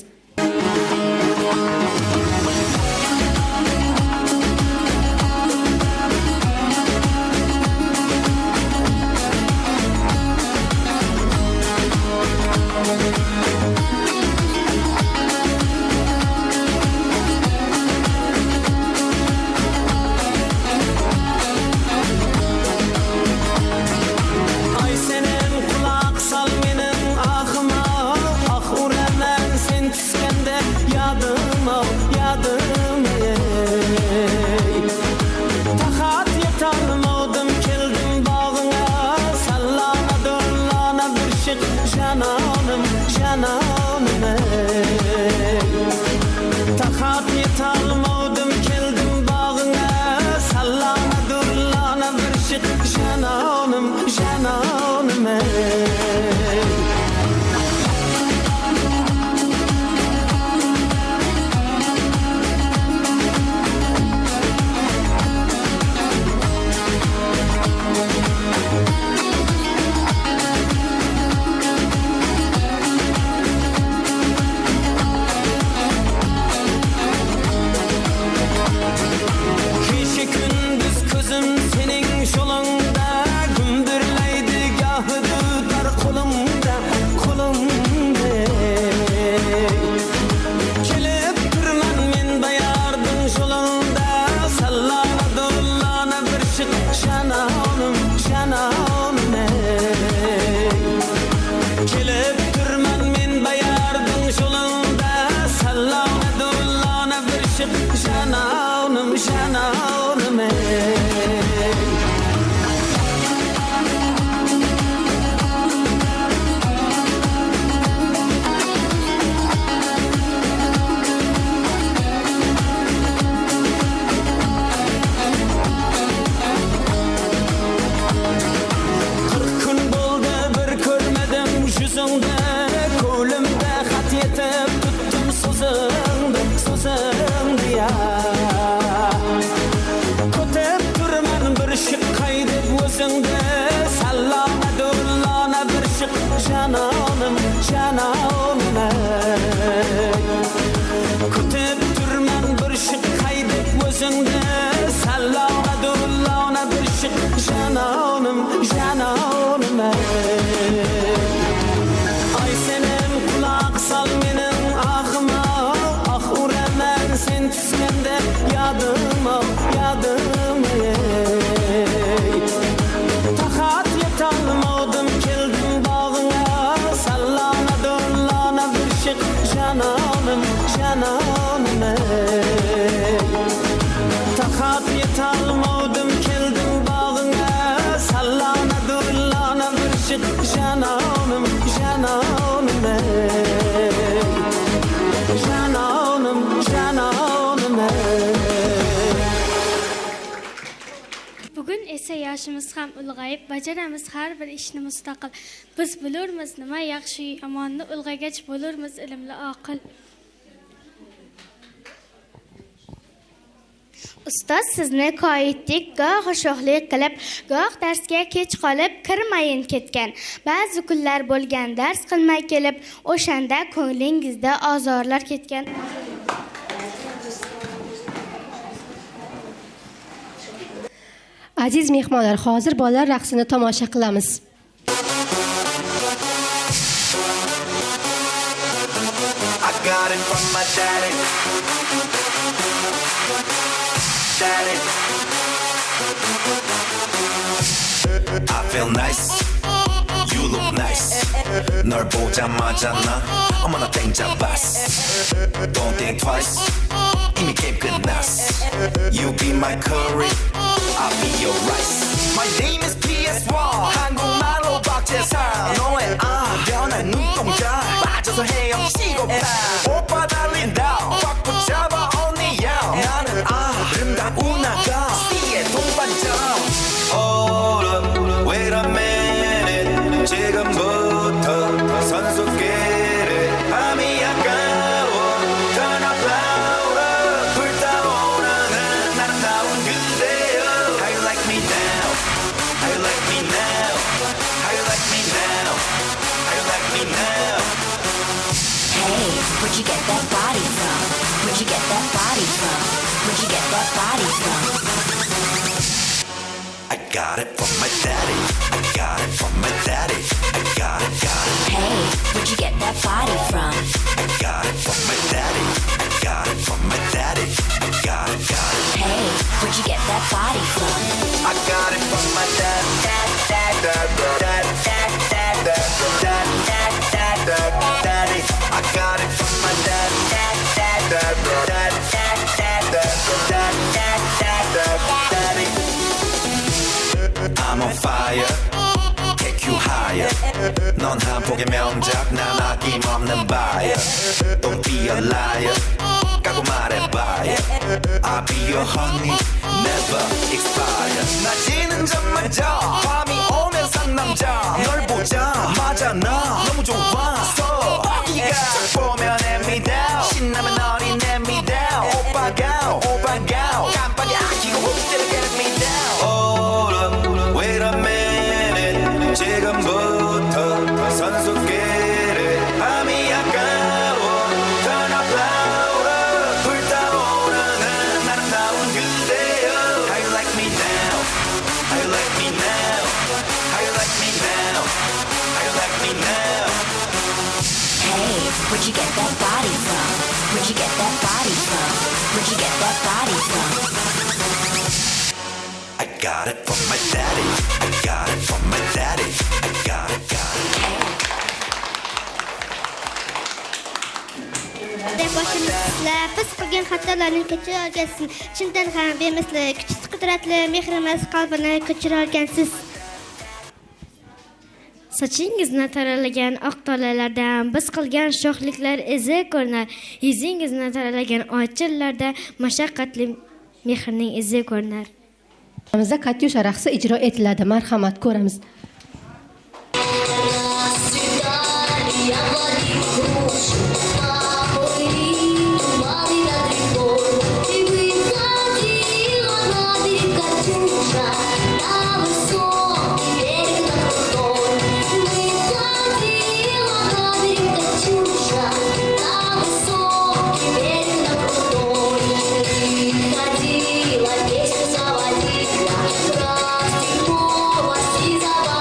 [SPEAKER 4] Bugun esa yoshimiz ham ulg'ayib, bajaramiz har bir ishni mustaqil. Biz bilurmiz nima yaxshi, yomonni, ulg'aygach bo'lurmiz ilmli oqil.
[SPEAKER 10] Ustoz sizni qoyitdik, goh sho'xlik qilib, goh darsga kech qolib, kirmayin ketgan. Ba'zi kunlar bo'lgan dars qilmay kelib, o'shanda ko'nglingizda ozorlar ketgan.
[SPEAKER 2] Aziz mehmonlar, hozir bolalar raqsini tomosha qilamiz.
[SPEAKER 14] I got it from my Daddy. Daddy. I feel nice. You look nice. 널 보자마자 나 어머나 땡 잡았어. Don't think twice. 이미 게임 끝났어. You be my curry, I'll be your rice. My name is PS1. 한국말로 박재상. 너의 변한 눈동자 빠져서 헤엄치고파. 오빠 달린다 꽉 붙잡아 언니야. 나는 아름다운 아가 C의 동반자. Hold up, wait a minute. 지금부터 선수끼리 밤이 아까워. Turn up louder. 불타오르는 아름다운 그대여. How you like me now? How you like me now? How you like me now? How you like me now?
[SPEAKER 9] Hey, where'd you get that body from? Where'd you get that body from? Where'd you get that body from?
[SPEAKER 14] I got it from my daddy. I got it from my daddy. I got it, got it.
[SPEAKER 9] Hey, where'd you get that body from?
[SPEAKER 14] I got it from my daddy. I got it from my daddy. I got it, got it.
[SPEAKER 9] Hey, where'd you get that body from?
[SPEAKER 14] I got it from my dad. Daddy. I got it from my dad. Daddy. I'm on fire. Take you higher. 넌 한 폭의 명작, 난 아낌없는 buyer. Don't be a liar. 까고 말해봐요. I'll be your honey, never expire. 낮이는 잠만자, 밤이 오면 상남자. 널 보자마자 나 너무 좋았어. 어디가 보면 hand me down. 신나면 어린 hand me down. 오빠가 깜빡이 아끼고 훅대로 get me down. Hold up, wait a minute. 지금부터 선수끼리 밤이 아까워. Turn up louder. 불타오르는 아름다운 그대여. How you like me now? How you like me now? How you like me now? How you like me now?
[SPEAKER 9] Hey, where'd you get that body from? Where'd you get that body from? Where'd you get that body from?
[SPEAKER 14] I got it from my daddy. I got it from my daddy. I got it, got it.
[SPEAKER 10] Boshimizlar biz qilgan xatolarni kechira olgansiz. Chindan ham bemisli, kuchsiz qudratli, mehrimiz qalbini ko'chira olgansiz. Sochingizni taralagan oq tolalardan biz qilgan sho'xliklar izi ko'rinar. Yuzingizni taralagan ochillarda mashaqqatli mehrning izi ko'rinar.
[SPEAKER 2] Bizda Katyusha raqsi ijro etiladi. Marhamat, ko'ramiz.
[SPEAKER 9] Ходила, песню заводила, красный голос и заводила.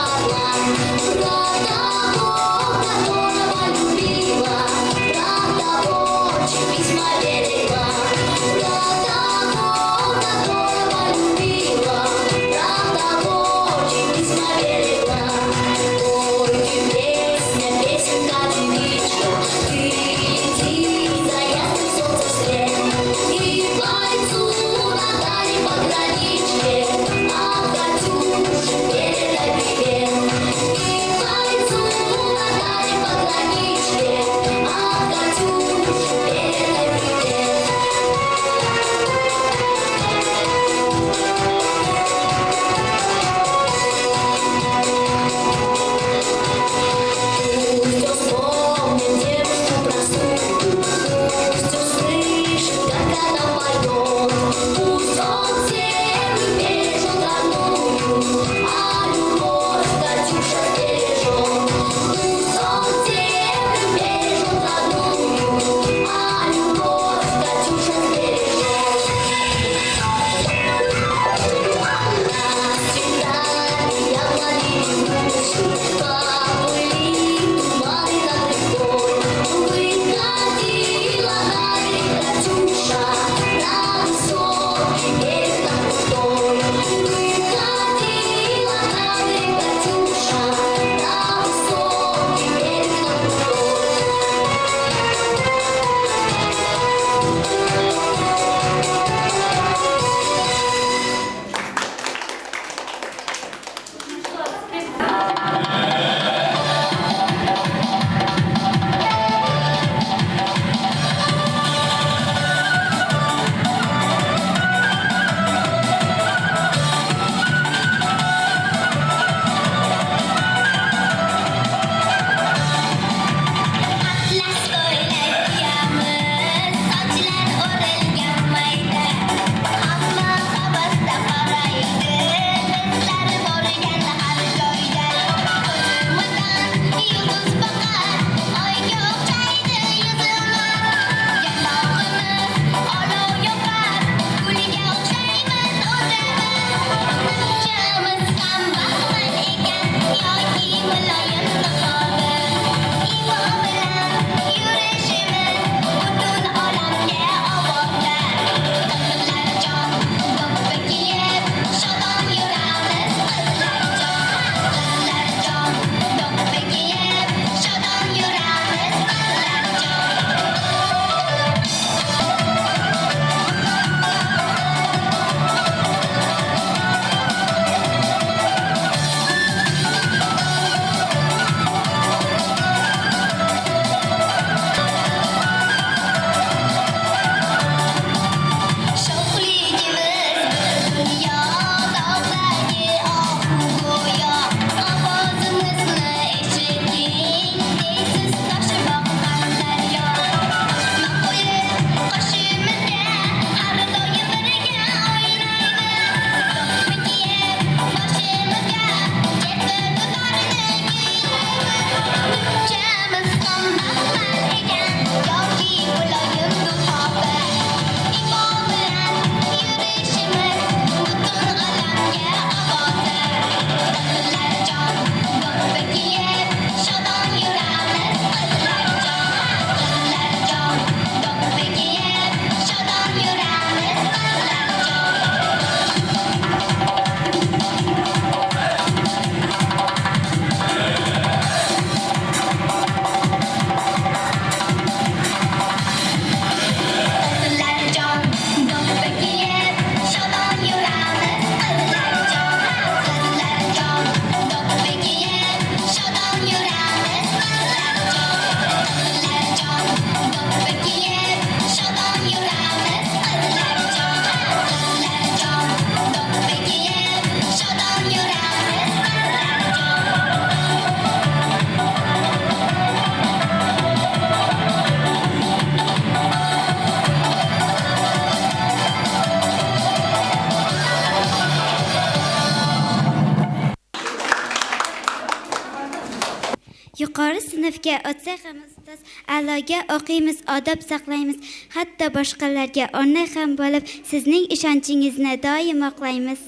[SPEAKER 3] sinfga o'tsak ham ustoz a'loga o'qiymiz, odob saqlaymiz. Hatto boshqalarga o'rnak ham bo'lib, sizning ishonchingizni doim oqlaymiz.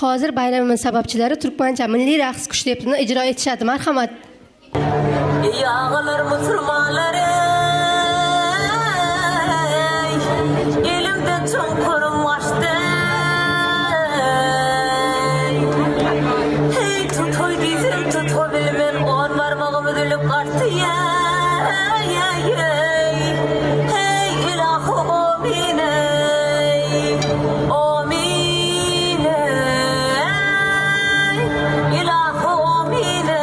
[SPEAKER 2] Hozir bayramimiz sababchilari turkmancha milliy raqs kushlepini ijro etishadi. Marhamat.
[SPEAKER 6] Yağılır musulmanlar ey, elimde çonkurum açtı. Hey tutoy dizim tutoy bilmem, on varmağımı gülüp kaçtı ya. Hey ilahı amin ey, amin ey, ilahı amin ey.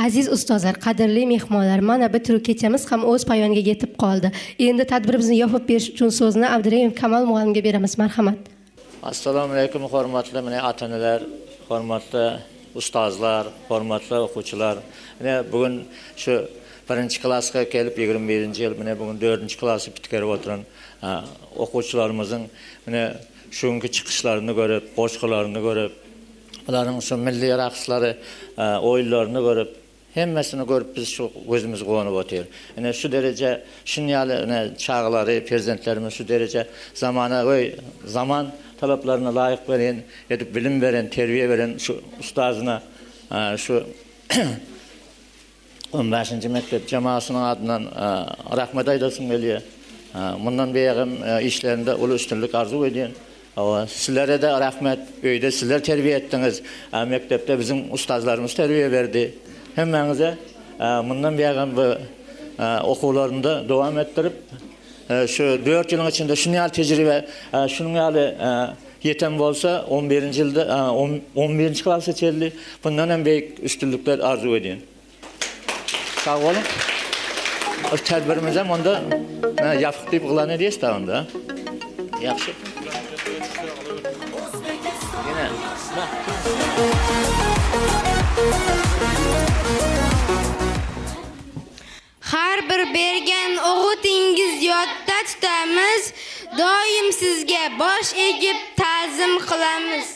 [SPEAKER 2] Aziz ustozlar, qadrli mehmonlar, mana bitiruv kechamiz ham o'z poyoniga yetib qoldi. Endi tadbirimizni yopib berish uchun so'zni Abdurahim Kamal muallimga beramiz. Marhamat.
[SPEAKER 22] Assalomu alaykum, hurmatli ota-onalar, hurmatli ustozlar, hurmatli o'quvchilar. Bugun shu 1-klassga kelib 21-yil, bugun 4-klassni bitirib o'tiran o'quvchilarimizning shungi chiqishlarini ko'rib, qo'shiqlarini ko'rib, ularning shu milliy raqslari, o'yinlarini ko'rib, hemmasini ko'rib biz shu o'zimiz quvonib o'taylik. Shu daraja shinyali chaqlari, prezidentlarimiz shu daraja zaman talablarına layık veren, bilim veren, terbiye veren şu ustazına, şu 15. mektep cemaasının adından rahmet aylasın geliyor. Bundan beyağım işlerinde ulu üstünlük arzu ediyor. Sizlere de rahmet, öyde sizler terbiye ettiniz. Mektepte bizim ustazlarımız terbiye verdi. Hemmenize bundan beyağım bu okullarında devam ettirip Şu 4 yılın içinde şunun tecrübe, şunun yetem olsa 11. yılda 11. klasa çeldi. Bundan hem büyük üstünlükler arzu ediyorum. Sağ olun. Tədbirimiz hem onda yapık deyip qılan ediyiz da onda. Yaxşı. Yine.
[SPEAKER 8] Har bir bergan o'g'utingiz yodda tutamiz, doim sizga bosh egib ta'zim qilamiz.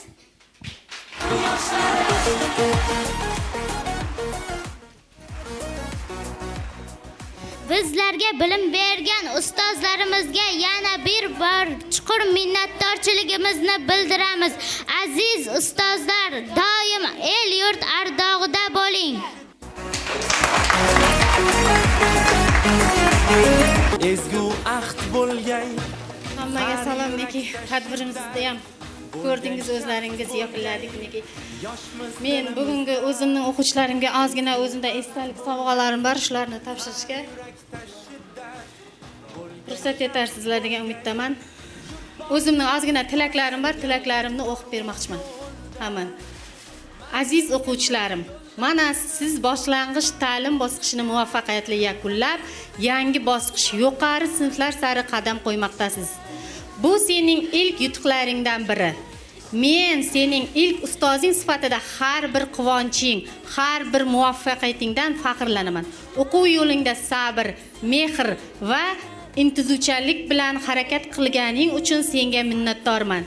[SPEAKER 5] Bizlarga bilim bergan ustozlarimizga yana bir bor chuqur minnatdorchiligimizni bildiramiz. Aziz ustozlar, doim el yurt ardog'ida bo'ling.
[SPEAKER 7] Ezgu ahd bo'lgay.
[SPEAKER 1] Hammaga salom neki. Tadbirimizni ham ko'rdingiz, o'zlaringiz yakunladik neki. Men bugungi o'zimning o'quvchilarimga ozgina o'zimda esdalik sovg'alarim bor, shularni topshirishga ruxsat etarsizlar degan umiddaman. O'zimning ozgina tilaklarim bor, tilaklarimni o'qib bermoqchiman. Hamma. Aziz o'quvchilarim, mana siz boshlang'ich ta'lim bosqichini muvaffaqiyatli yakunlab, yangi bosqich yuqori sinflar sari qadam qo'ymoqdasiz. Bu sening ilk yutuqlaringdan biri. Men sening ilk ustozing sifatida har bir quvonching, har bir muvaffaqiyatingdan faxrlanaman. O'quv yo'lingda sabr, mehr va intizuvchanlik bilan harakat qilganing uchun senga minnatdorman.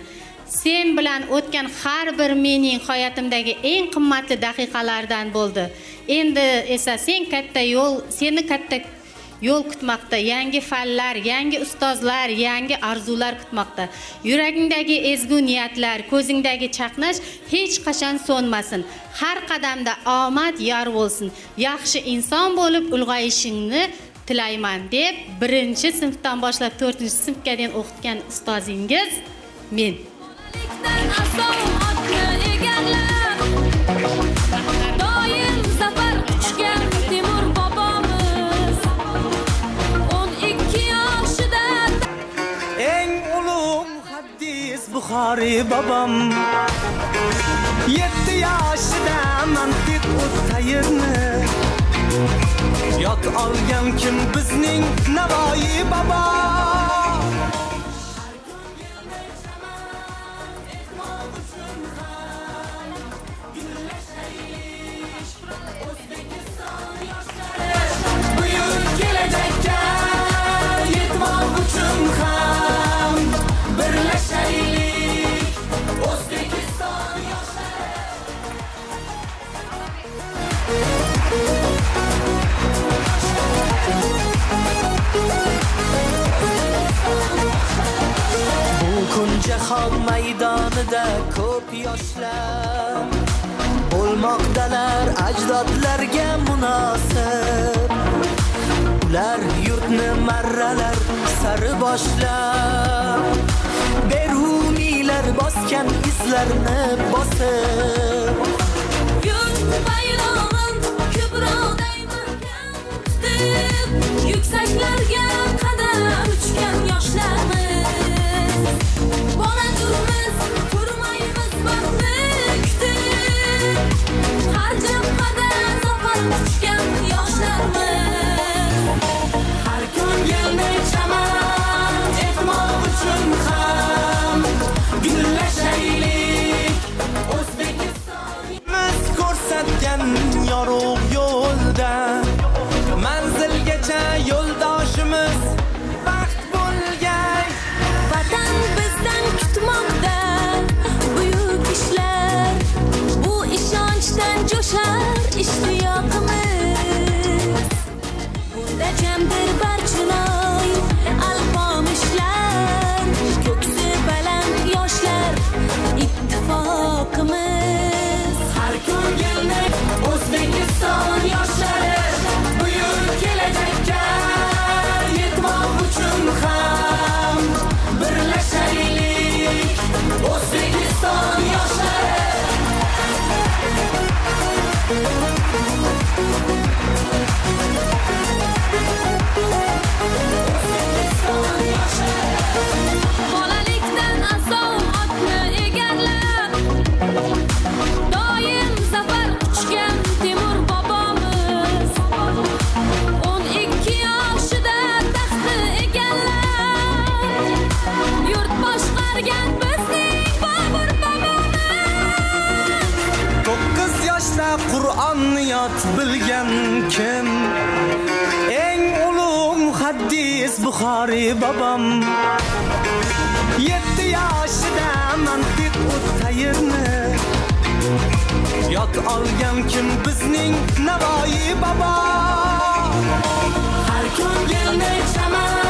[SPEAKER 1] Sen bilan o'tgan har bir mening hayotimdagi eng qimmatli daqiqalardan bo'ldi. Endi esa seni katta yo'l kutmoqda, yangi fanlar, yangi ustozlar, yangi arzular kutmoqda. Yuragingdagi ezgu niyatlar, ko'zingdagi chaqnash hech qachon so'nmasin. Har qadamda omad yor bo'lsin. Yaxshi inson bo'lib ulg'ayishingni tilayman deb 1-sinfdan boshlab 4-sinfga дейін o'qitgan ustozingiz men.
[SPEAKER 11] Doim zafar quchgan Temur bobomiz 12 yoshida
[SPEAKER 7] Eng ulug' muhaddis Buxoriy bobom 7 yoshida mantiq o'tayirni yod olgan kim bizning Navoiy bobo. Jahon maydonida ko'p yoshlar bo'lmoqdalar ajdodlarga munosib. Ular yurtni marralar sari boshlab, beruniylar bosgan izlarni bosib.
[SPEAKER 11] Yurt bayrog'in ko'proqday mahkam tutib, yuksaklarga qadar uchgan yoshlarmiz. Boladurmiz, turmaymiz vaqtni kutib, har jabhada zafar quchgan yoshlarmiz. Har ko'ngilni chaman etmoq uchun ham gullashaylik O'zbekiston.
[SPEAKER 7] Biz ko'rsatgan yorug' yo'lda manzilgacha yo'ldoshimiz baxt bo'lgay.
[SPEAKER 11] Vatan bizdan kutmoqda buyuk ishlar, bu ishonchdan jo'shar ishtiyoqimiz. Bunda jamdir barchinoy alpomishlar, ko'ksi baland yoshlar ittifoqimiz.
[SPEAKER 7] Har ko'ngilni O'zbekiston yoshlari buyuk kelajakka yetmoq uchun ham birlashaylik O'zbekiston yoshlari. O'zbekiston Qur'oniyat bilgan kim? Eng ulug' muhaddis Buxoriy bobom. 7 yoshida mantiq o'tayirni yod olgan kim bizning Navoiy bobo.
[SPEAKER 11] Har ko'ngilni chaman